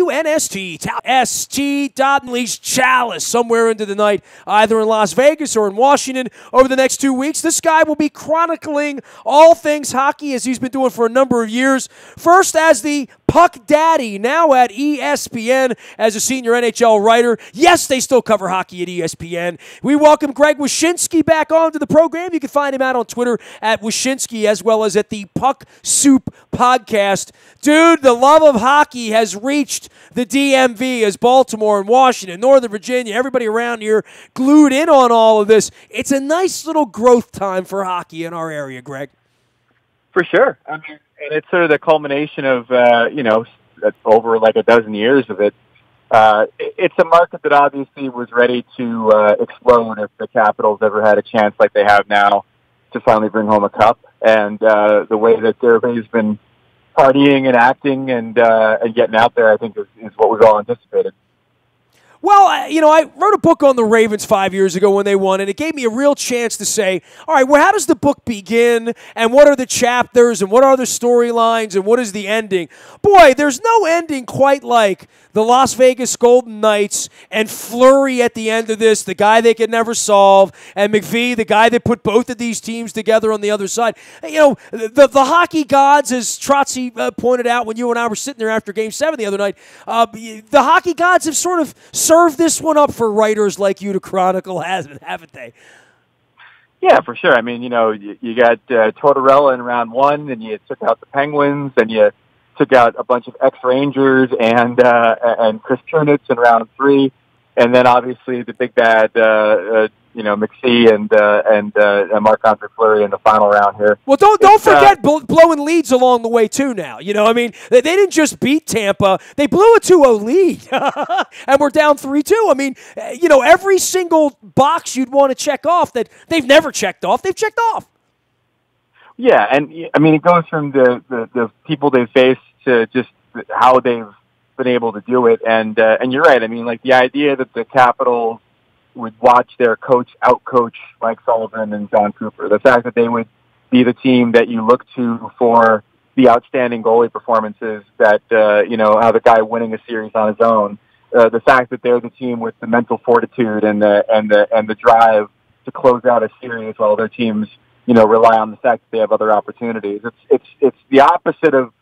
WNST, ST. Unleash Chalice somewhere into the night, either in Las Vegas or in Washington over the next 2 weeks. This guy will be chronicling all things hockey as he's been doing for a number of years. First as the Puck Daddy, now at ESPN as a senior NHL writer. Yes, they still cover hockey at ESPN. We welcome Greg Wyshynski back onto the program. You can find him out on Twitter at Wyshynski, as well as at the Puck Soup podcast. Dude, the love of hockey has reached the DMV as Baltimore and Washington, Northern Virginia, everybody around here glued in on all of this. It's a nice little growth time for hockey in our area, Greg. For sure. I mean, and it's sort of the culmination of, over like a dozen years of it. It's a market that obviously was ready to explode if the Capitals ever had a chance like they have now to finally bring home a cup. And the way that everybody's been partying and acting and getting out there, I think, is what was all anticipated. Well, I wrote a book on the Ravens 5 years ago when they won, and it gave me a real chance to say, all right, well, how does the book begin, and what are the chapters, and what are the storylines, and what is the ending? Boy, there's no ending quite like the Las Vegas Golden Knights and Fleury at the end of this, the guy they could never solve, and McVie, the guy that put both of these teams together on the other side. The hockey gods, as Trotsy pointed out when you and I were sitting there after Game 7 the other night, the hockey gods have sort of served this one up for writers like you to chronicle, haven't they? Yeah, for sure. I mean, you got Tortorella in round one, and you took out the Penguins, and you took out a bunch of ex-Rangers and Chris Chernitz in round three, and then obviously the big bad, McPhee and Marc-Andre Fleury in the final round here. Well, don't forget blowing leads along the way too. Now, I mean, they didn't just beat Tampa; they blew a 2-0 lead, and we're down 3-2. I mean, every single box you'd want to check off that they've never checked off, they've checked off. Yeah, and I mean, it goes from the people they faced to just how they've been able to do it. And you're right. I mean, like the idea that the Capitals would watch their coach outcoach Mike Sullivan and John Cooper, the fact that they would be the team that you look to for the outstanding goalie performances, that how the guy winning a series on his own, the fact that they're the team with the mental fortitude and the drive to close out a series while their teams rely on the fact that they have other opportunities. It's the opposite of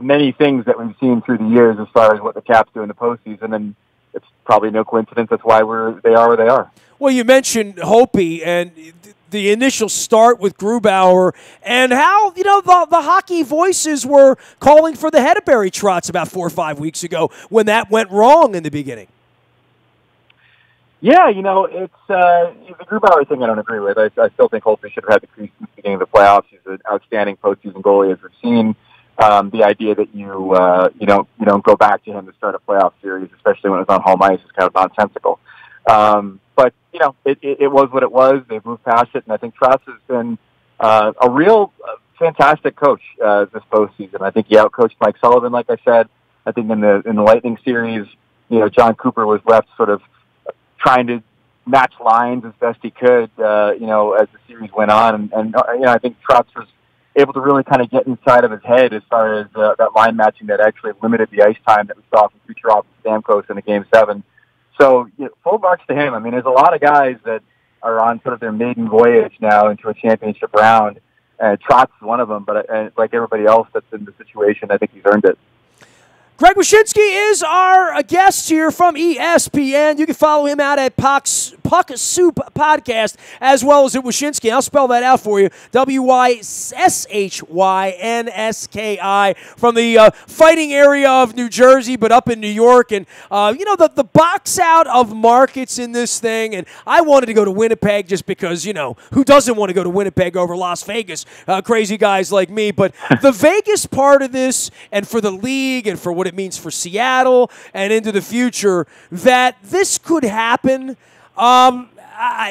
many things that we've seen through the years as far as what the Caps do in the postseason, and it's probably no coincidence that's why they are where they are. Well, you mentioned Hopi and the initial start with Grubauer and how, the hockey voices were calling for the Hedberg Trotz about 4 or 5 weeks ago when that went wrong in the beginning. Yeah, it's the Grubauer thing I don't agree with. I still think Holtby should have had the crease since the beginning of the playoffs. He's an outstanding postseason goalie, as we've seen. The idea that you don't go back to him to start a playoff series, especially when it's on home ice, is kind of nonsensical. But it was what it was. They've moved past it, and I think Trotz has been a real fantastic coach this postseason. I think he outcoached Mike Sullivan, like I said. I think in the Lightning series, John Cooper was left sort of trying to match lines as best he could, as the series went on. And I think Trotz was able to really kind of get inside of his head as far as that line matching that actually limited the ice time that we saw from Kucherov and Stamkos in the Game 7. So, full marks to him. I mean, there's a lot of guys that are on sort of their maiden voyage now into a championship round. Trotz is one of them, but like everybody else that's in the situation, I think he's earned it. Greg Wyshynski is our guest here from ESPN. You can follow him out at Puck Soup Podcast as well as at Wyshynski. I'll spell that out for you. Wyshynski from the fighting area of New Jersey, but up in New York. And, the box out of markets in this thing. And I wanted to go to Winnipeg just because, who doesn't want to go to Winnipeg over Las Vegas? Crazy guys like me. But the Vegas part of this, and for the league and for what it means for Seattle and into the future, that this could happen.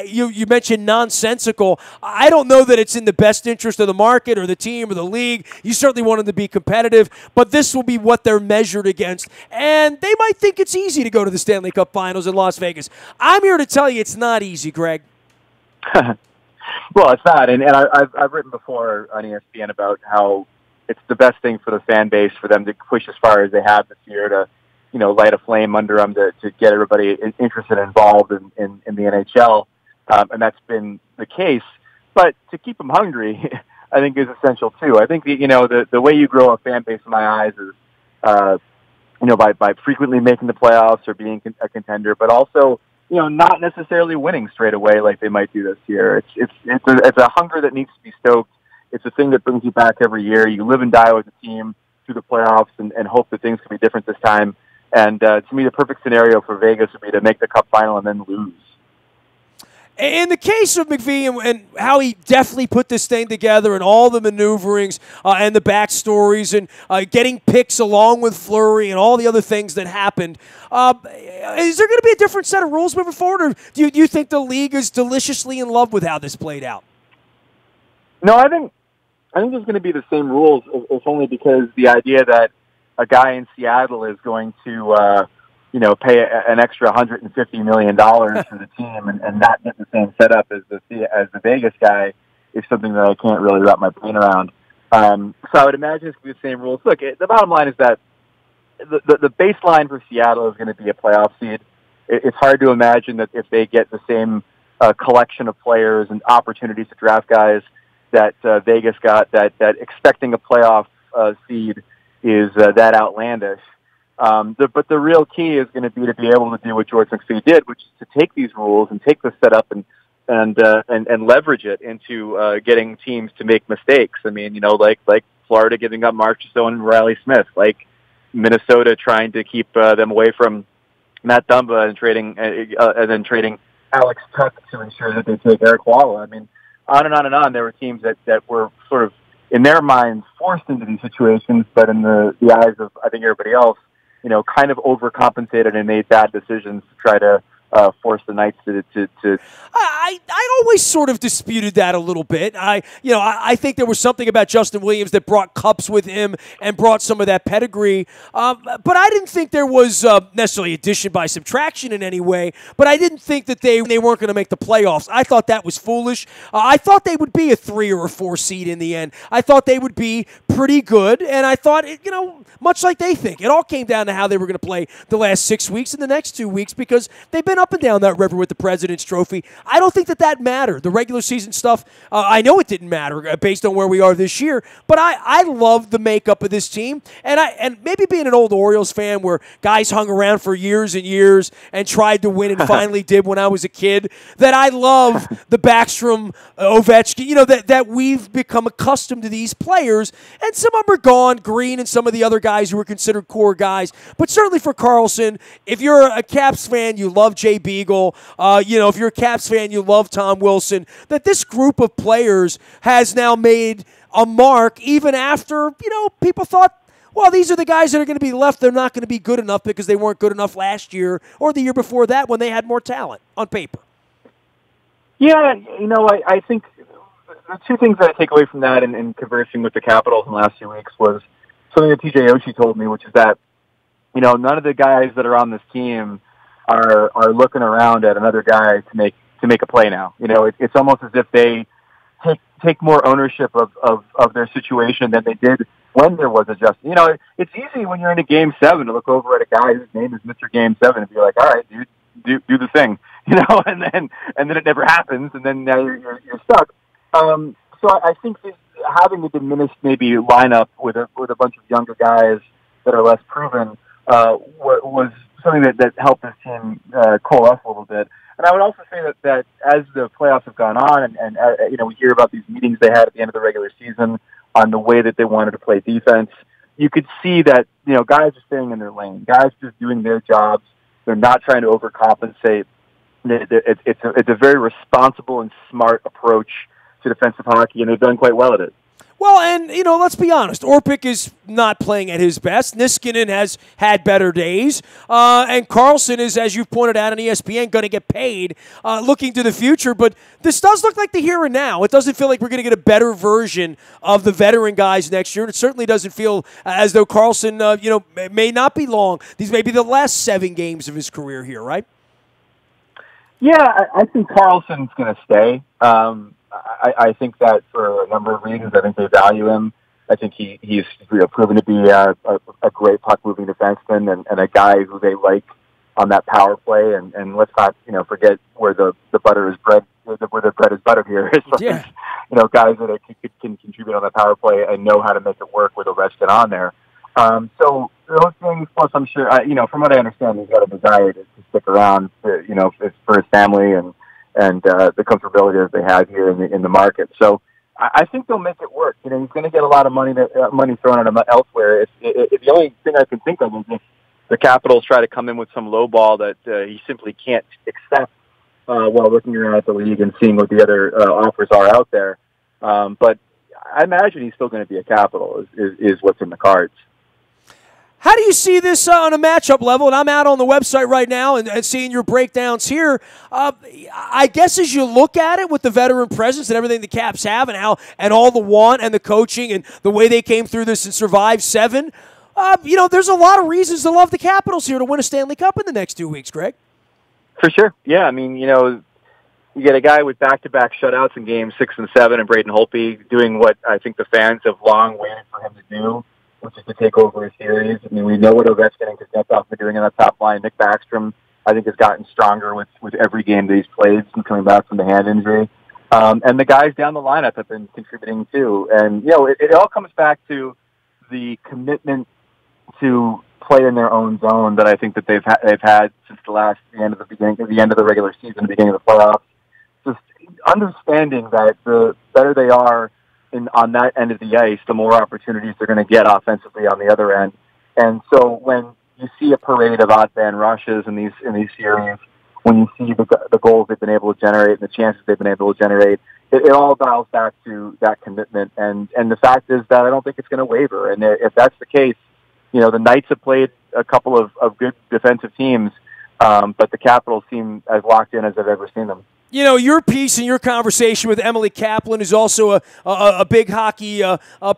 You mentioned nonsensical. I don't know that it's in the best interest of the market or the team or the league. You certainly want them to be competitive, but this will be what they're measured against. And they might think it's easy to go to the Stanley Cup Finals in Las Vegas. I'm here to tell you it's not easy, Greg. Well, it's not. And I've written before on ESPN about how it's the best thing for the fan base for them to push as far as they have this year to light a flame under them to get everybody interested and involved in the NHL. And that's been the case. But to keep them hungry, I think is essential too. I think the way you grow a fan base in my eyes is by frequently making the playoffs or being a contender, but also not necessarily winning straight away like they might do this year. It's a hunger that needs to be stoked. It's a thing that brings you back every year. You live and die with the team through the playoffs and hope that things can be different this time. And to me, the perfect scenario for Vegas would be to make the Cup final and then lose. In the case of McVie and how he definitely put this thing together and all the maneuverings and the backstories and getting picks along with Fleury and all the other things that happened, is there going to be a different set of rules moving forward, or do you think the league is deliciously in love with how this played out? No, I think there's going to be the same rules, if only because the idea that a guy in Seattle is going to pay an extra $150 million to the team and not get the same setup as the Vegas guy is something that I can't really wrap my brain around. So I would imagine it's going to be the same rules. Look, the bottom line is that the baseline for Seattle is going to be a playoff seed. It's hard to imagine that if they get the same collection of players and opportunities to draft guys that Vegas got, that expecting a playoff seed is that outlandish. But the real key is going to be able to do what George McPhee did, which is to take these rules and take the setup and leverage it into getting teams to make mistakes. I mean, like Florida giving up Marchessault and Riley Smith, like Minnesota trying to keep them away from Matt Dumba and then trading Alex Tuck to ensure that they take Eric Walla. I mean, on and on and on. There were teams that were sort of in their minds forced into these situations, but in the eyes of I think everybody else, kind of overcompensated and made bad decisions to try to force the Knights to. I always sort of disputed that a little bit. I think there was something about Justin Williams that brought cups with him and brought some of that pedigree. But I didn't think there was necessarily addition by subtraction in any way. But I didn't think that they weren't going to make the playoffs. I thought that was foolish. I thought they would be a 3 or a 4 seed in the end. I thought they would be pretty good, and I thought much like they think, it all came down to how they were going to play the last 6 weeks and the next 2 weeks because they've been up and down that river with the President's Trophy. I don't think that mattered. The regular season stuff, I know it didn't matter based on where we are this year, but I love the makeup of this team, and maybe being an old Orioles fan where guys hung around for years and years and tried to win and finally did when I was a kid, that I love the Backstrom, Ovechkin, that we've become accustomed to these players, and some of them are gone, Green and some of the other guys who were considered core guys, but certainly for Carlson, if you're a Caps fan, you love Jay Beagle, if you're a Caps fan, you love Tom Wilson, that this group of players has now made a mark even after, people thought, well, these are the guys that are going to be left. They're not going to be good enough because they weren't good enough last year or the year before that when they had more talent on paper. Yeah, I think the two things that I take away from that in conversing with the Capitals in the last few weeks was something that TJ Oshie told me, which is that, none of the guys that are on this team are looking around at another guy to make a play now. It's almost as if they take more ownership of their situation than they did when there was a Justin. It's easy when you're in a Game 7 to look over at a guy whose name is Mr. Game 7 and be like, all right, dude, do the thing, and then it never happens, and then now you're stuck. So I think having a diminished maybe lineup with a bunch of younger guys that are less proven was something that helped this team coalesce a little bit. And I would also say that as the playoffs have gone on, and we hear about these meetings they had at the end of the regular season on the way that they wanted to play defense, you could see that guys are staying in their lane, guys just doing their jobs. They're not trying to overcompensate. It's a very responsible and smart approach to defensive hockey, and they've done quite well at it. Well, and, let's be honest. Orpik is not playing at his best. Niskanen has had better days. And Carlson is, as you've pointed out on ESPN, going to get paid looking to the future. But this does look like the here and now. It doesn't feel like we're going to get a better version of the veteran guys next year. And it certainly doesn't feel as though Carlson, may not be long. These may be the last 7 games of his career here, right? Yeah, I think Carlson's going to stay. I think that for a number of reasons, I think they value him. I think he's proven to be a great puck-moving defenseman and a guy who they like on that power play. And let's not forget where the butter is bread, where the bread is buttered here. Yeah. Guys that can contribute on the power play and know how to make it work with Ovechkin on there. So those things, plus I'm sure, from what I understand, he's got a desire to stick around, for his family and the comfortability that they have here in the market. So I think they'll make it work. He's going to get a lot of money thrown at him elsewhere. If the only thing I can think of is if the Capitals try to come in with some low ball that he simply can't accept while looking around at the league and seeing what the other offers are out there. But I imagine he's still going to be a Capital is what's in the cards. How do you see this on a matchup level? And I'm out on the website right now and seeing your breakdowns here. I guess as you look at it with the veteran presence and everything the Caps have and all the want and the coaching and the way they came through this and survived 7, there's a lot of reasons to love the Capitals here to win a Stanley Cup in the next 2 weeks, Greg. For sure. Yeah, I mean, you get a guy with back-to-back shutouts in games 6 and 7 and Braden Holtby doing what I think the fans have long waited for him to do, which is to take over a series. I mean, we know what Ovechkin and Kuznetsov are doing in that top line. Nick Backstrom, I think, has gotten stronger with every game that he's played since coming back from the hand injury. And the guys down the lineup have been contributing too. And, it all comes back to the commitment to play in their own zone that I think that they've had since the end of the regular season, the beginning of the playoffs. Just understanding that the better they are on that end of the ice, the more opportunities they're going to get offensively on the other end. And so when you see a parade of odd man rushes in these series, when you see the goals they've been able to generate and the chances they've been able to generate, it all dials back to that commitment. And the fact is that I don't think it's going to waver. And if that's the case, the Knights have played a couple of good defensive teams, but the Capitals seem as locked in as I've ever seen them. Your piece and your conversation with Emily Kaplan, who's also a big hockey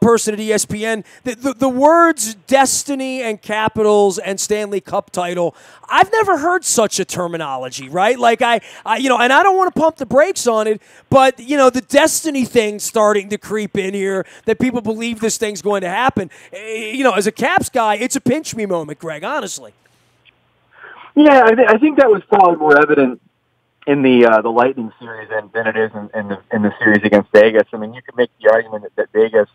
person at ESPN, the words destiny and Capitals and Stanley Cup title, I've never heard such a terminology, right? Like and I don't want to pump the brakes on it, but the destiny thing starting to creep in here, that people believe this thing's going to happen. As a Caps guy, it's a pinch me moment, Greg, honestly. Yeah, I think that was probably more evident in the Lightning series than it is in the series against Vegas. I mean, you could make the argument that Vegas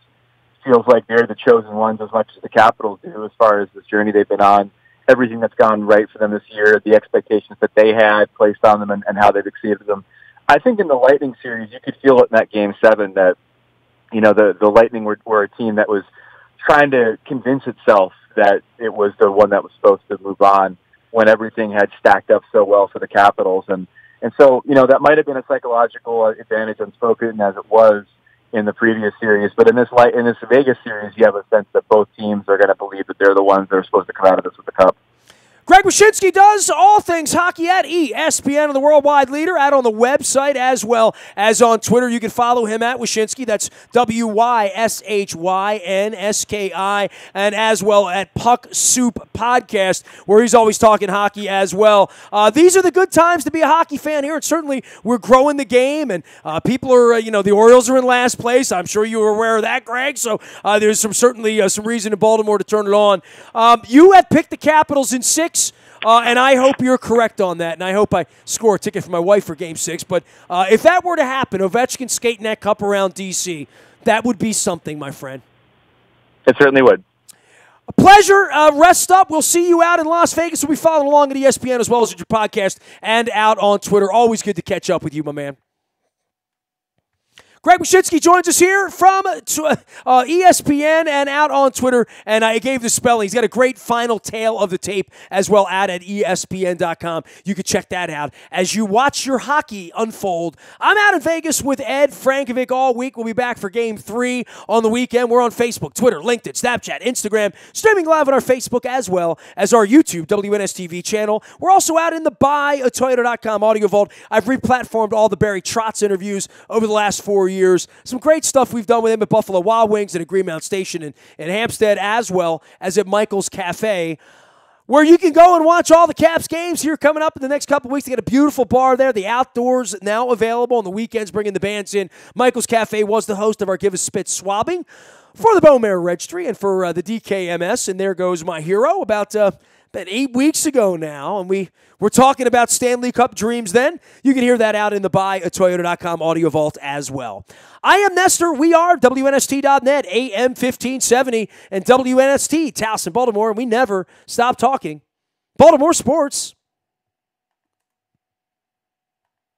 feels like they're the chosen ones as much as the Capitals do as far as this journey they've been on, everything that's gone right for them this year, the expectations that they had placed on them and how they've exceeded them. I think in the Lightning series, you could feel it in that Game 7 that, the Lightning were a team that was trying to convince itself that it was the one that was supposed to move on when everything had stacked up so well for the Capitals. And so, that might have been a psychological advantage unspoken as it was in the previous series. But in this Vegas series, you have a sense that both teams are going to believe that they're the ones that are supposed to come out of this with the cup. Greg Wyshynski does all things hockey at ESPN, and the worldwide leader, out on the website as well as on Twitter. You can follow him at Wyshynski. That's WYSHYNSKI, and as well at Puck Soup Podcast, where he's always talking hockey as well. These are the good times to be a hockey fan here, and certainly we're growing the game, and people are, the Orioles are in last place. I'm sure you were aware of that, Greg, so there's certainly some reason in Baltimore to turn it on. You had picked the Capitals in 6. And I hope you're correct on that, and I hope I score a ticket for my wife for Game 6. But if that were to happen, Ovechkin skating that cup around D.C., that would be something, my friend. It certainly would. A pleasure. Rest up. We'll see you out in Las Vegas. We'll be following along at ESPN as well as at your podcast and out on Twitter. Always good to catch up with you, my man. Greg Wyshynski joins us here from ESPN and out on Twitter, and I gave the spelling. He's got a great final tale of the tape as well at ESPN.com. You can check that out as you watch your hockey unfold. I'm out in Vegas with Ed Frankovic all week. We'll be back for Game 3 on the weekend. We're on Facebook, Twitter, LinkedIn, Snapchat, Instagram, streaming live on our Facebook as well as our YouTube WNSTV channel. We're also out in the buyatoyota.com audio vault. I've replatformed all the Barry Trotz interviews over the last 4 years. Some great stuff we've done with him at Buffalo Wild Wings and at Greenmount Station in Hampstead, as well as at Michael's Cafe, where you can go and watch all the Caps games here coming up in the next couple of weeks. They got a beautiful bar there. The outdoors now available on the weekends, bringing the bands in. Michael's Cafe was the host of our Give a Spit swabbing. for the Bone Marrow Registry and for the DKMS. And there goes my hero about 8 weeks ago now. And we were talking about Stanley Cup dreams then. You can hear that out in the buyatoyota.com audio vault as well. I am Nestor. We are WNST.net, AM 1570, and WNST, Towson, Baltimore. And we never stop talking Baltimore sports.